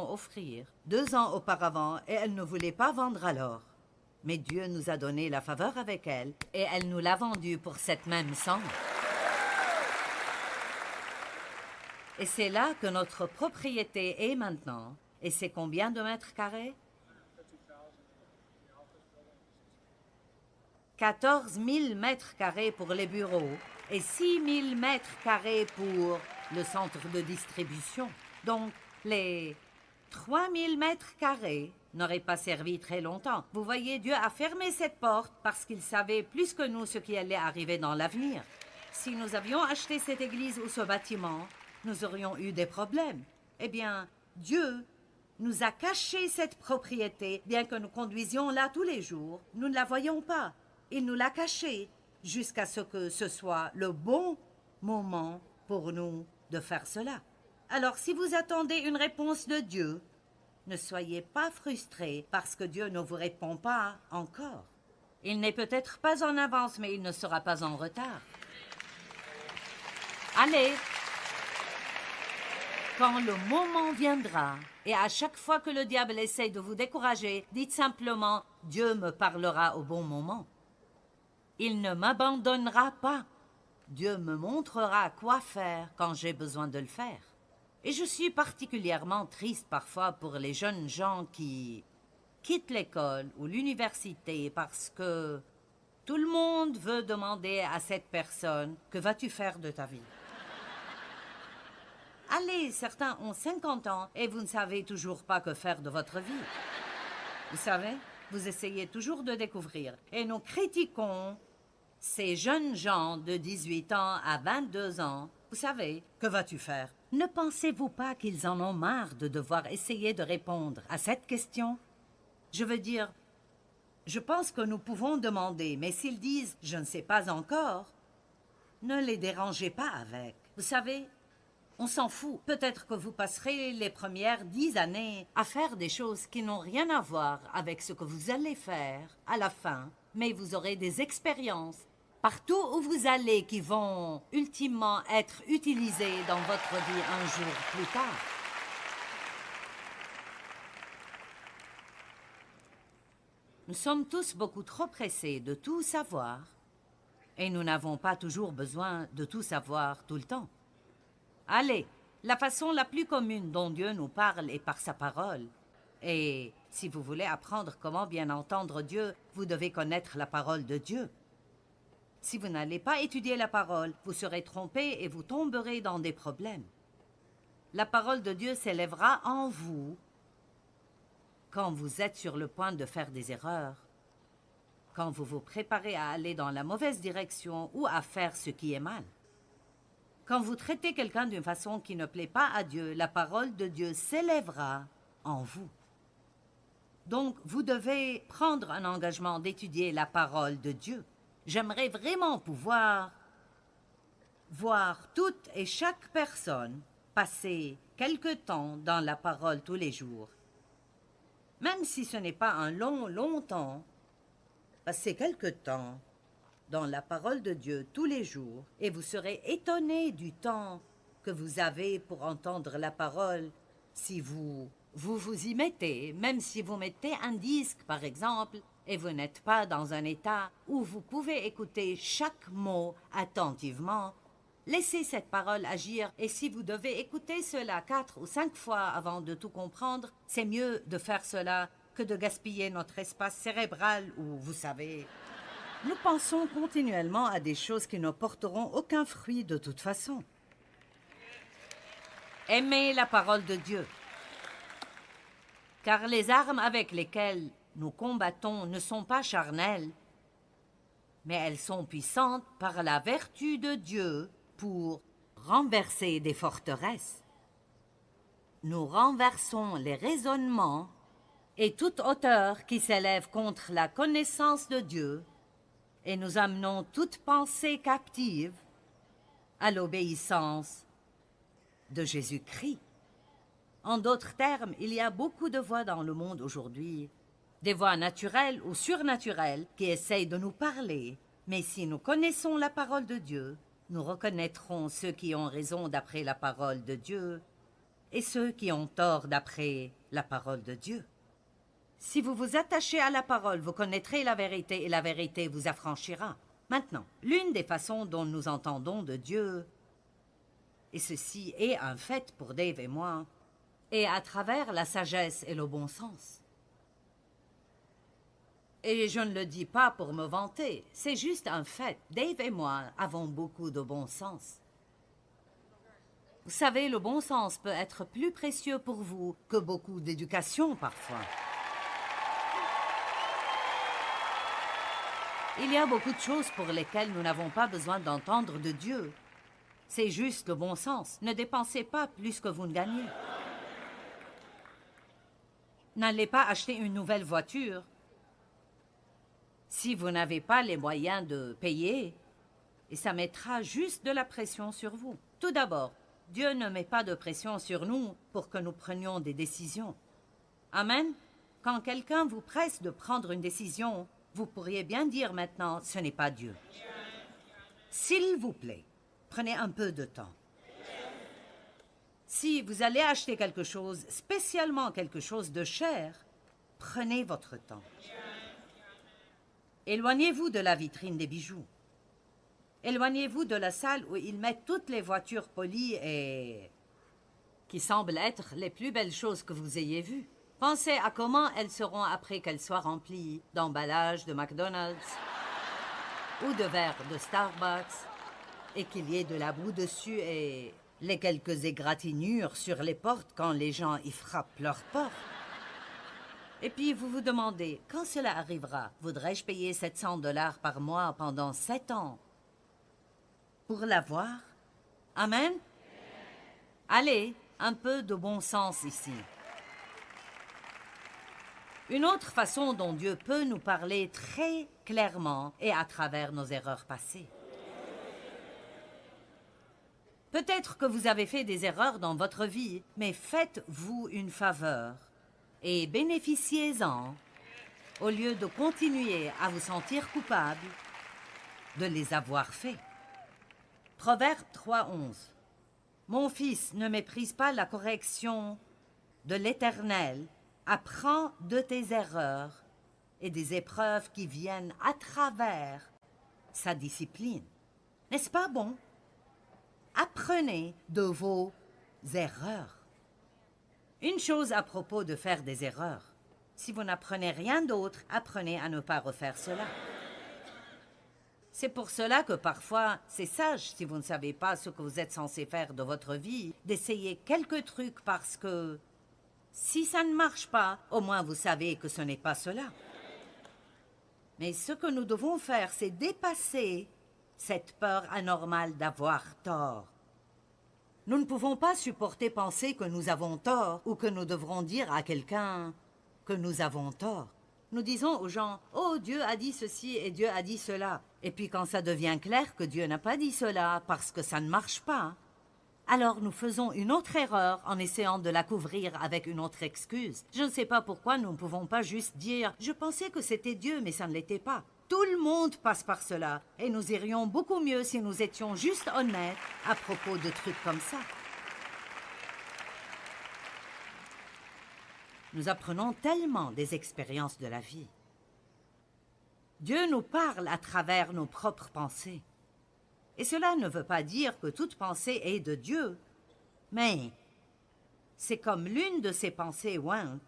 Offrir 2 ans auparavant et elle ne voulait pas vendre alors. Mais Dieu nous a donné la faveur avec elle et elle nous l'a vendue pour cette même somme. Et c'est là que notre propriété est maintenant. Et c'est combien de mètres carrés? 14 000 mètres carrés pour les bureaux et 6 000 mètres carrés pour le centre de distribution. Donc, les 3 000 mètres carrés n'auraient pas servi très longtemps. Vous voyez, Dieu a fermé cette porte parce qu'il savait plus que nous ce qui allait arriver dans l'avenir. Si nous avions acheté cette église ou ce bâtiment, nous aurions eu des problèmes. Eh bien, Dieu nous a caché cette propriété, bien que nous conduisions là tous les jours. Nous ne la voyons pas. Il nous l'a cachée jusqu'à ce que ce soit le bon moment pour nous de faire cela. Alors, si vous attendez une réponse de Dieu, ne soyez pas frustrés parce que Dieu ne vous répond pas encore. Il n'est peut-être pas en avance, mais il ne sera pas en retard. Allez! Quand le moment viendra, et à chaque fois que le diable essaie de vous décourager, dites simplement « Dieu me parlera au bon moment ». Il ne m'abandonnera pas. Dieu me montrera quoi faire quand j'ai besoin de le faire. Et je suis particulièrement triste parfois pour les jeunes gens qui quittent l'école ou l'université parce que tout le monde veut demander à cette personne « Que vas-tu faire de ta vie ?» Allez, certains ont 50 ans et vous ne savez toujours pas que faire de votre vie. Vous savez, vous essayez toujours de découvrir. Et nous critiquons Ces jeunes gens de 18 ans à 22 ans, vous savez, que vas-tu faire? Ne pensez-vous pas qu'ils en ont marre de devoir essayer de répondre à cette question? Je veux dire, je pense que nous pouvons demander, mais s'ils disent « je ne sais pas encore », ne les dérangez pas avec. Vous savez, on s'en fout. Peut-être que vous passerez les premières 10 années à faire des choses qui n'ont rien à voir avec ce que vous allez faire à la fin, mais vous aurez des expériences partout où vous allez qui vont ultimement être utilisées dans votre vie un jour plus tard. Nous sommes tous beaucoup trop pressés de tout savoir et nous n'avons pas toujours besoin de tout savoir tout le temps. Allez, la façon la plus commune dont Dieu nous parle est par sa parole. Et si vous voulez apprendre comment bien entendre Dieu, vous devez connaître la parole de Dieu. Si vous n'allez pas étudier la parole, vous serez trompé et vous tomberez dans des problèmes. La parole de Dieu s'élèvera en vous quand vous êtes sur le point de faire des erreurs, quand vous vous préparez à aller dans la mauvaise direction ou à faire ce qui est mal. Quand vous traitez quelqu'un d'une façon qui ne plaît pas à Dieu, la parole de Dieu s'élèvera en vous. Donc, vous devez prendre un engagement d'étudier la parole de Dieu. J'aimerais vraiment pouvoir voir toute et chaque personne passer quelque temps dans la parole tous les jours. Même si ce n'est pas un long temps, passez quelque temps dans la parole de Dieu tous les jours et vous serez étonné du temps que vous avez pour entendre la parole si vous y mettez, même si vous mettez un disque par exemple et vous n'êtes pas dans un état où vous pouvez écouter chaque mot attentivement. Laissez cette parole agir et si vous devez écouter cela 4 ou 5 fois avant de tout comprendre, c'est mieux de faire cela que de gaspiller notre espace cérébral ou, vous savez, nous pensons continuellement à des choses qui ne porteront aucun fruit de toute façon. Aimez la parole de Dieu, car les armes avec lesquelles nous combattons ne sont pas charnelles, mais elles sont puissantes par la vertu de Dieu pour renverser des forteresses. Nous renversons les raisonnements et toute hauteur qui s'élève contre la connaissance de Dieu, et nous amenons toute pensée captive à l'obéissance de Jésus-Christ. En d'autres termes, il y a beaucoup de voix dans le monde aujourd'hui, des voix naturelles ou surnaturelles qui essayent de nous parler, mais si nous connaissons la parole de Dieu, nous reconnaîtrons ceux qui ont raison d'après la parole de Dieu et ceux qui ont tort d'après la parole de Dieu. Si vous vous attachez à la parole, vous connaîtrez la vérité et la vérité vous affranchira. Maintenant, l'une des façons dont nous entendons de Dieu, et ceci est un fait pour Dave et moi, est à travers la sagesse et le bon sens. Et je ne le dis pas pour me vanter, c'est juste un fait. Dave et moi avons beaucoup de bon sens. Vous savez, le bon sens peut être plus précieux pour vous que beaucoup d'éducation parfois. Il y a beaucoup de choses pour lesquelles nous n'avons pas besoin d'entendre de Dieu. C'est juste le bon sens. Ne dépensez pas plus que vous ne gagnez. N'allez pas acheter une nouvelle voiture si vous n'avez pas les moyens de payer, et ça mettra juste de la pression sur vous. Tout d'abord, Dieu ne met pas de pression sur nous pour que nous prenions des décisions. Amen. Quand quelqu'un vous presse de prendre une décision, vous pourriez bien dire maintenant, ce n'est pas Dieu. S'il vous plaît, prenez un peu de temps. Si vous allez acheter quelque chose, spécialement quelque chose de cher, prenez votre temps. Éloignez-vous de la vitrine des bijoux. Éloignez-vous de la salle où ils mettent toutes les voitures polies et qui semblent être les plus belles choses que vous ayez vues. Pensez à comment elles seront après qu'elles soient remplies d'emballages de McDonald's ou de verres de Starbucks et qu'il y ait de la boue dessus et les quelques égratignures sur les portes quand les gens y frappent leurs portes. Et puis vous vous demandez, quand cela arrivera, voudrais-je payer 700 $ par mois pendant 7 ans pour l'avoir? Amen? Allez, un peu de bon sens ici. Une autre façon dont Dieu peut nous parler très clairement est à travers nos erreurs passées. Peut-être que vous avez fait des erreurs dans votre vie, mais faites-vous une faveur et bénéficiez-en au lieu de continuer à vous sentir coupable de les avoir faits. Proverbe 3:11. Mon fils, ne méprise pas la correction de l'Éternel. Apprends de tes erreurs et des épreuves qui viennent à travers sa discipline. N'est-ce pas bon? Apprenez de vos erreurs. Une chose à propos de faire des erreurs. Si vous n'apprenez rien d'autre, apprenez à ne pas refaire cela. C'est pour cela que parfois, c'est sage, si vous ne savez pas ce que vous êtes censé faire de votre vie, d'essayer quelques trucs parce que si ça ne marche pas, au moins vous savez que ce n'est pas cela. Mais ce que nous devons faire, c'est dépasser cette peur anormale d'avoir tort. Nous ne pouvons pas supporter penser que nous avons tort ou que nous devrons dire à quelqu'un que nous avons tort. Nous disons aux gens « Oh, Dieu a dit ceci et Dieu a dit cela ». Et puis quand ça devient clair que Dieu n'a pas dit cela parce que ça ne marche pas, alors nous faisons une autre erreur en essayant de la couvrir avec une autre excuse. Je ne sais pas pourquoi nous ne pouvons pas juste dire « Je pensais que c'était Dieu, mais ça ne l'était pas ». Tout le monde passe par cela, et nous irions beaucoup mieux si nous étions juste honnêtes à propos de trucs comme ça. Nous apprenons tellement des expériences de la vie. Dieu nous parle à travers nos propres pensées. Et cela ne veut pas dire que toute pensée est de Dieu, mais c'est comme l'une de ces pensées ointes,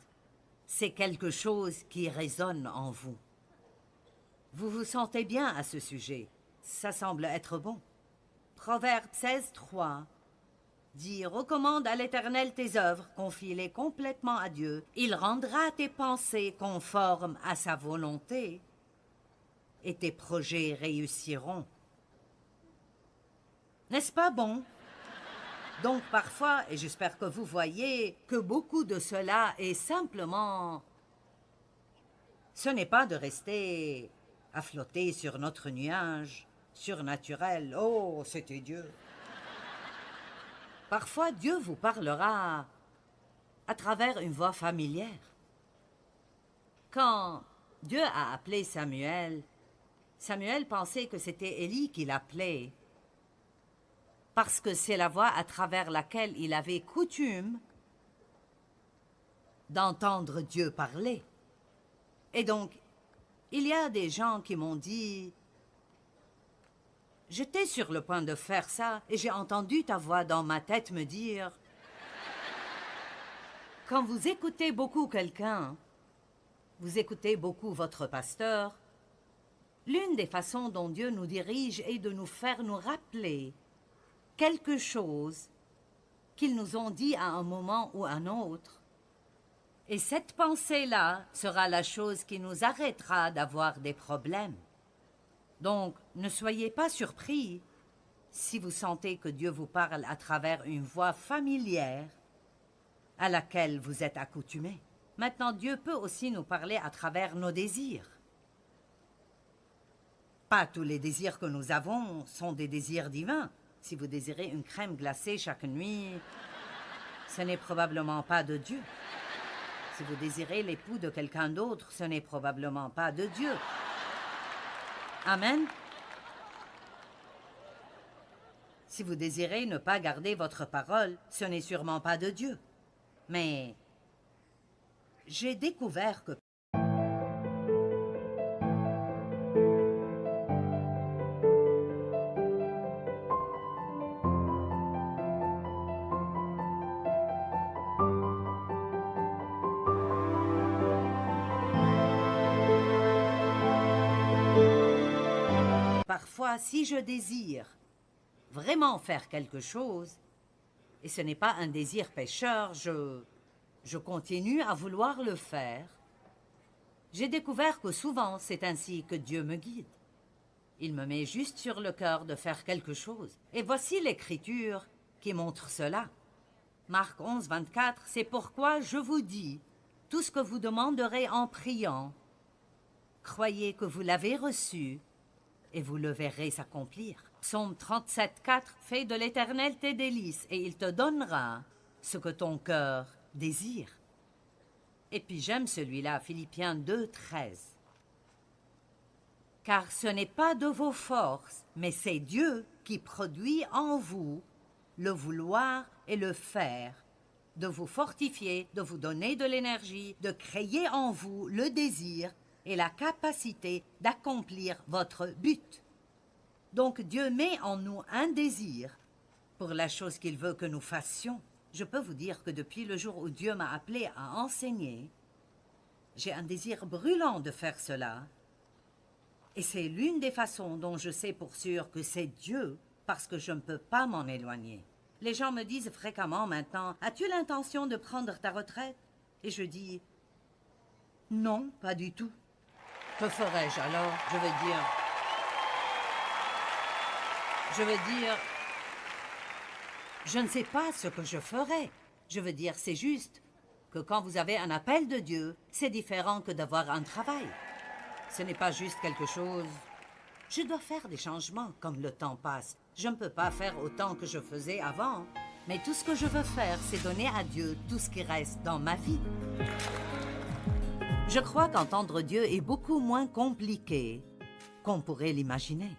c'est quelque chose qui résonne en vous. Vous vous sentez bien à ce sujet. Ça semble être bon. Proverbe 16:3 dit « Recommande à l'Éternel tes œuvres, confie-les complètement à Dieu. Il rendra tes pensées conformes à sa volonté et tes projets réussiront. » N'est-ce pas bon? Donc parfois, et j'espère que vous voyez, que beaucoup de cela est simplement... Ce n'est pas de rester à flotter sur notre nuage surnaturel. Oh, c'était Dieu. Parfois, Dieu vous parlera à travers une voix familière. Quand Dieu a appelé Samuel, Samuel pensait que c'était Élie qui l'appelait, parce que c'est la voix à travers laquelle il avait coutume d'entendre Dieu parler. Et donc, il y a des gens qui m'ont dit « J'étais sur le point de faire ça et j'ai entendu ta voix dans ma tête me dire... » Quand vous écoutez beaucoup quelqu'un, vous écoutez beaucoup votre pasteur, l'une des façons dont Dieu nous dirige est de nous faire nous rappeler quelque chose qu'ils nous ont dit à un moment ou à un autre. Et cette pensée-là sera la chose qui nous arrêtera d'avoir des problèmes. Donc, ne soyez pas surpris si vous sentez que Dieu vous parle à travers une voix familière à laquelle vous êtes accoutumés. Maintenant, Dieu peut aussi nous parler à travers nos désirs. Pas tous les désirs que nous avons sont des désirs divins. Si vous désirez une crème glacée chaque nuit, ce n'est probablement pas de Dieu. Si vous désirez l'époux de quelqu'un d'autre, ce n'est probablement pas de Dieu. Amen. Si vous désirez ne pas garder votre parole, ce n'est sûrement pas de Dieu. Mais j'ai découvert que parfois, si je désire vraiment faire quelque chose, et ce n'est pas un désir pécheur, je continue à vouloir le faire, J'ai découvert que souvent, c'est ainsi que Dieu me guide. Il me met juste sur le cœur de faire quelque chose. Et voici l'Écriture qui montre cela. Marc 11, 24, c'est pourquoi je vous dis, tout ce que vous demanderez en priant, croyez que vous l'avez reçu et vous le verrez s'accomplir. Psaume 37, 4, fais de l'Éternel tes délices et il te donnera ce que ton cœur désire. Et puis j'aime celui-là, Philippiens 2, 13. Car ce n'est pas de vos forces, mais c'est Dieu qui produit en vous le vouloir et le faire, de vous fortifier, de vous donner de l'énergie, de créer en vous le désir et la capacité d'accomplir votre but. Donc Dieu met en nous un désir pour la chose qu'il veut que nous fassions. Je peux vous dire que depuis le jour où Dieu m'a appelé à enseigner, j'ai un désir brûlant de faire cela. Et c'est l'une des façons dont je sais pour sûr que c'est Dieu, parce que je ne peux pas m'en éloigner. Les gens me disent fréquemment maintenant, « As-tu l'intention de prendre ta retraite ?» Et je dis, « Non, pas du tout. » Que ferais-je alors? Je veux dire, je ne sais pas ce que je ferais. Je veux dire, c'est juste que quand vous avez un appel de Dieu, c'est différent que d'avoir un travail. Ce n'est pas juste quelque chose... Je dois faire des changements comme le temps passe. Je ne peux pas faire autant que je faisais avant. Mais tout ce que je veux faire, c'est donner à Dieu tout ce qui reste dans ma vie. Je crois qu'entendre Dieu est beaucoup moins compliqué qu'on pourrait l'imaginer.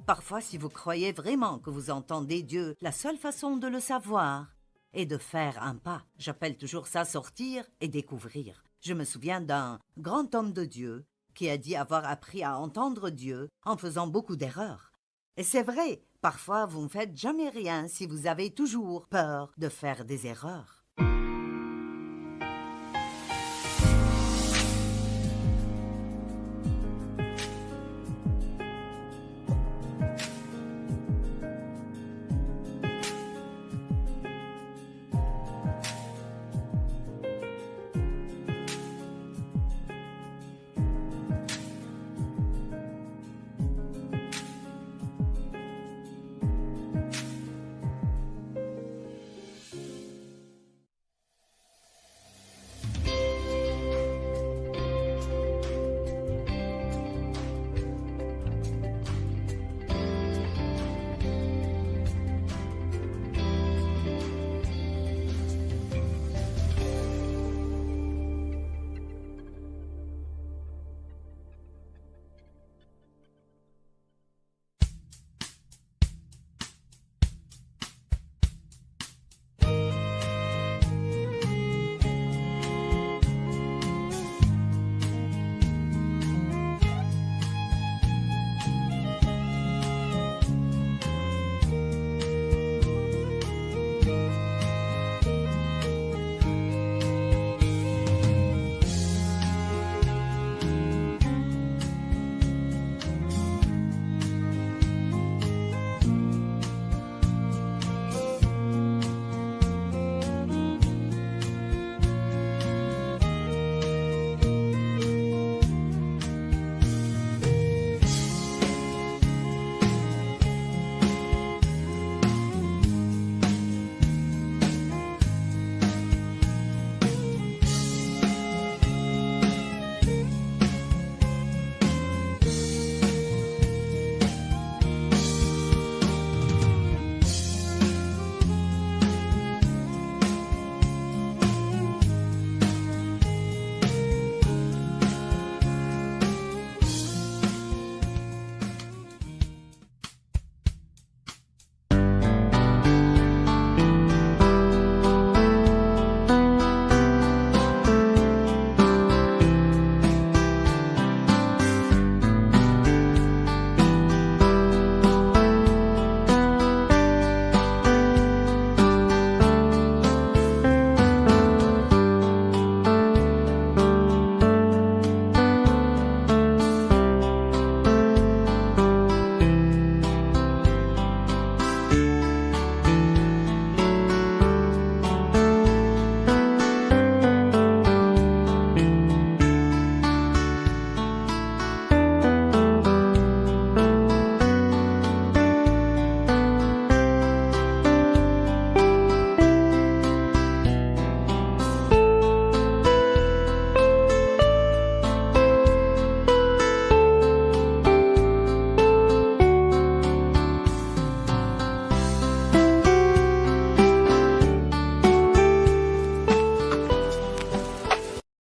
Parfois, si vous croyez vraiment que vous entendez Dieu, la seule façon de le savoir est de faire un pas. J'appelle toujours ça sortir et découvrir. Je me souviens d'un grand homme de Dieu qui a dit avoir appris à entendre Dieu en faisant beaucoup d'erreurs. Et c'est vrai, parfois vous ne faites jamais rien si vous avez toujours peur de faire des erreurs.